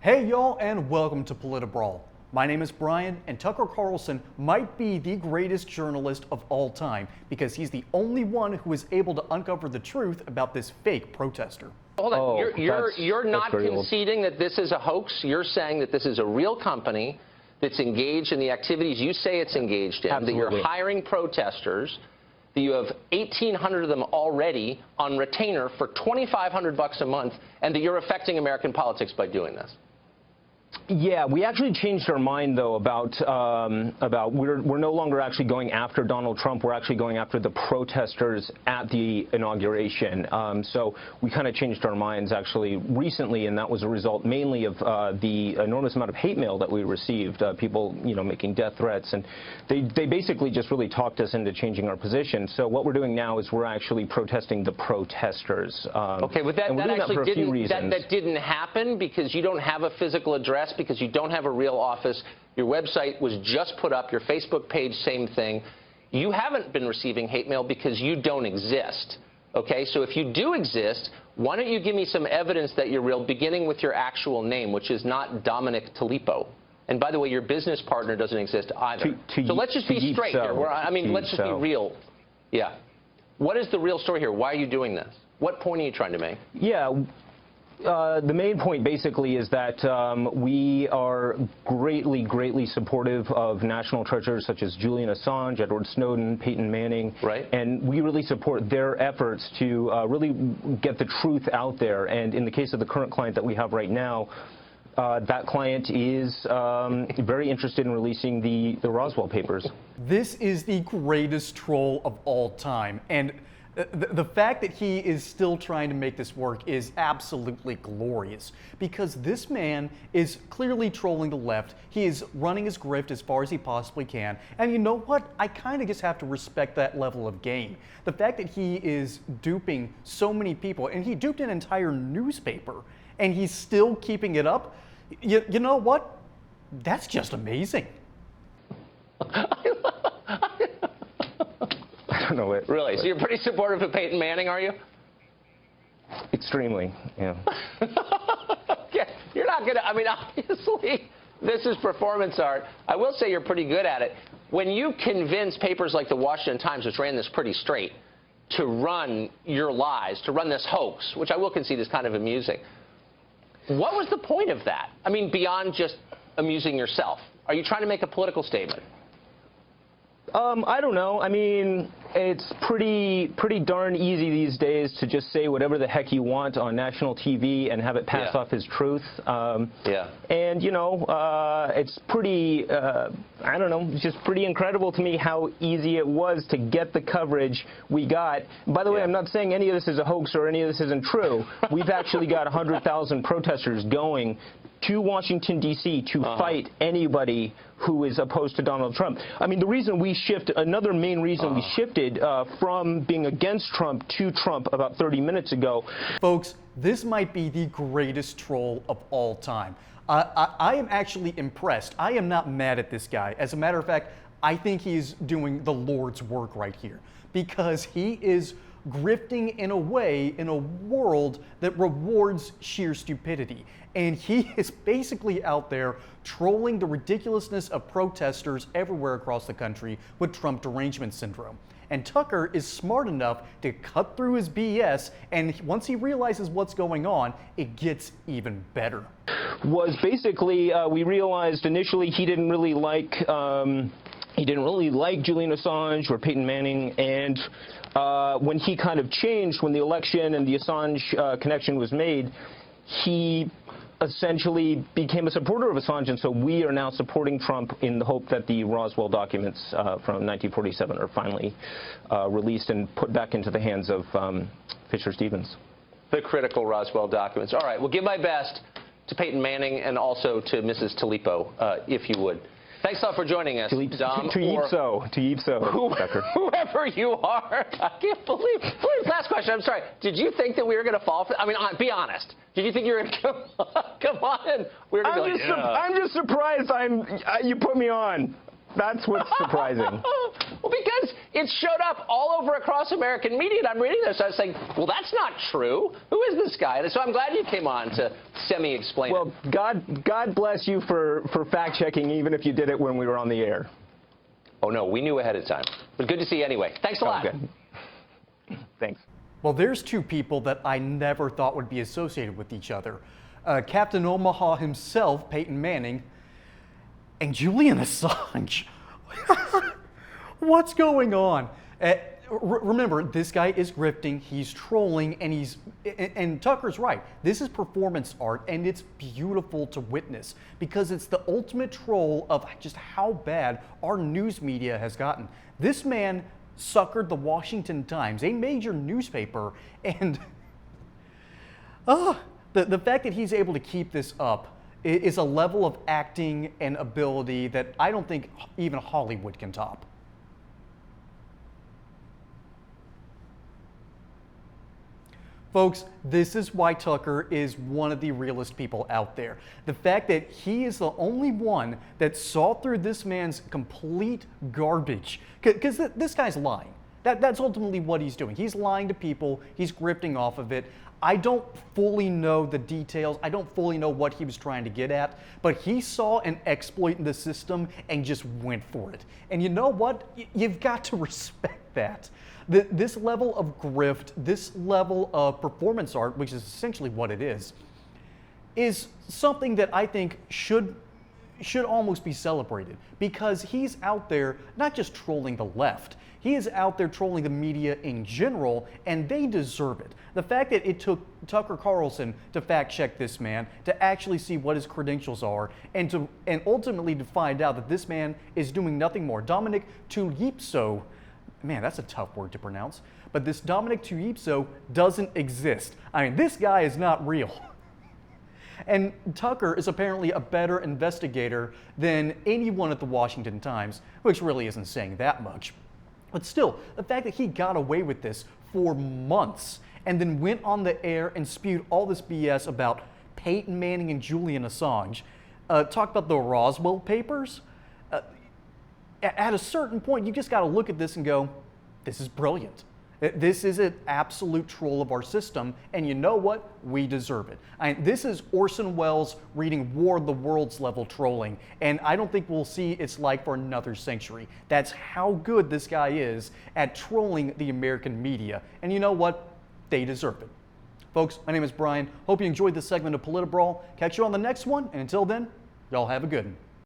Hey y'all, and welcome to PolitiBrawl. My name is Brian, and Tucker Carlson might be the greatest journalist of all time because he's the only one who is able to uncover the truth about this fake protester. Hold on, you're not conceding that this is a hoax. You're saying that this is a real company that's engaged in the activities you say it's engaged in, Absolutely. that you're hiring protesters, that you have 1,800 of them already on retainer for $2,500 a month, and that you're affecting American politics by doing this. Yeah, we actually changed our mind, though, about we're no longer actually going after Donald Trump. We're actually going after the protesters at the inauguration. So we kind of changed our minds actually recently, and that was a result mainly of the enormous amount of hate mail that we received. People, making death threats, and they basically just really talked us into changing our position. So what we're doing now is we're actually protesting the protesters. Okay, but that didn't happen because you don't have a physical address, because you don't have a real office. Your website was just put up. Your Facebook page, same thing. You haven't been receiving hate mail because you don't exist. Okay, so if you do exist, why don't you give me some evidence that you're real, beginning with your actual name, which is not Dominic Talipo. And by the way, your business partner doesn't exist either. So let's just be straight here. Let's just be real. Yeah. What is the real story here? Why are you doing this? What point are you trying to make? Yeah. The main point basically is that we are greatly supportive of national treasures such as Julian Assange, Edward Snowden, Peyton Manning, right. And we really support their efforts to really get the truth out there. And in the case of the current client that we have right now, that client is very interested in releasing the Roswell papers. This is the greatest troll of all time, and the fact that he is still trying to make this work is absolutely glorious, because this man is clearly trolling the left. He is running his grift as far as he possibly can. And you know what? I kind of just have to respect that level of game. The fact that he is duping so many people, and he duped an entire newspaper, and he's still keeping it up. You know what? That's just amazing. I don't know it. Really? So you're pretty supportive of Peyton Manning, are you? Extremely, yeah. Okay. You're not going to, obviously, this is performance art. I will say you're pretty good at it. When you convince papers like the Washington Times, which ran this pretty straight, to run your lies, to run this hoax, which I will concede is kind of amusing, what was the point of that? Beyond just amusing yourself. Are you trying to make a political statement? I don't know. It's pretty darn easy these days to just say whatever the heck you want on national TV and have it pass off as truth. And, it's pretty, I don't know, it's just pretty incredible to me how easy it was to get the coverage we got. By the way, I'm not saying any of this is a hoax or any of this isn't true. We've actually got 100,000 protesters going to Washington, D.C. to fight anybody who is opposed to Donald Trump. Another main reason we shifted from being against Trump to Trump about 30 minutes ago. Folks, this might be the greatest troll of all time. I am actually impressed. I am not mad at this guy. As a matter of fact, I think he's doing the Lord's work right here, because he is grifting in a way in a world that rewards sheer stupidity. And he is basically out there trolling the ridiculousness of protesters everywhere across the country with Trump derangement syndrome. And Tucker is smart enough to cut through his BS, and once he realizes what's going on, it gets even better. Was basically, we realized initially he didn't really like Julian Assange or Peyton Manning, and when he kind of changed, when the election and the Assange connection was made, he essentially became a supporter of Assange, and so we are now supporting Trump in the hope that the Roswell documents from 1947 are finally released and put back into the hands of Fisher Stevens. The critical Roswell documents. All right, well, give my best to Peyton Manning and also to Mrs. Talipo, if you would. Thanks a lot for joining us, Dom. Whoever you are. I can't believe. Last question. I'm sorry. Did you think that we were going to fall for? Be honest. Did you think you were going to come on? I'm just surprised. You put me on. That's what's surprising. Well, because It showed up all over across American media, and I'm reading this. I was saying, well, that's not true. Who is this guy? And so I'm glad you came on to semi-explain Well, God bless you for fact-checking, even if you did it when we were on the air. Oh, no, we knew ahead of time. But good to see you anyway. Thanks a lot. Okay. Thanks. Well, there's two people that I never thought would be associated with each other. Captain Omaha himself, Peyton Manning, and Julian Assange. What's going on? Remember, this guy is grifting, he's trolling, and Tucker's right. This is performance art, and it's beautiful to witness because it's the ultimate troll of just how bad our news media has gotten. This man suckered the Washington Times, a major newspaper, and the fact that he's able to keep this up is a level of acting and ability that I don't think even Hollywood can top. Folks, this is why Tucker is one of the realest people out there. The fact that he is the only one that saw through this man's complete garbage. Because this guy's lying. That's ultimately what he's doing. He's lying to people. He's grifting off of it. I don't fully know the details. I don't fully know what he was trying to get at. But he saw an exploit in the system and just went for it. And you know what? You've got to respect that. This level of grift, this level of performance art, which is essentially what it is something that I think should almost be celebrated, because he's out there not just trolling the left, he is out there trolling the media in general, and they deserve it. The fact that it took Tucker Carlson to fact check this man, to actually see what his credentials are, and ultimately to find out that this man is doing nothing more. Dominic Tuipso, man, that's a tough word to pronounce. But this Dominic Tuipso doesn't exist. I mean, this guy is not real. And Tucker is apparently a better investigator than anyone at the Washington Times, which really isn't saying that much. But still, the fact that he got away with this for months and then went on the air and spewed all this BS about Peyton Manning and Julian Assange, talked about the Roswell papers, at a certain point, you just got to look at this and go, this is brilliant. This is an absolute troll of our system, and you know what? We deserve it. This is Orson Welles reading War of the Worlds level trolling, and I don't think we'll see its like for another century. That's how good this guy is at trolling the American media, and you know what? They deserve it. Folks, my name is Brian. Hope you enjoyed this segment of PolitiBrawl. Catch you on the next one, and until then, y'all have a good one.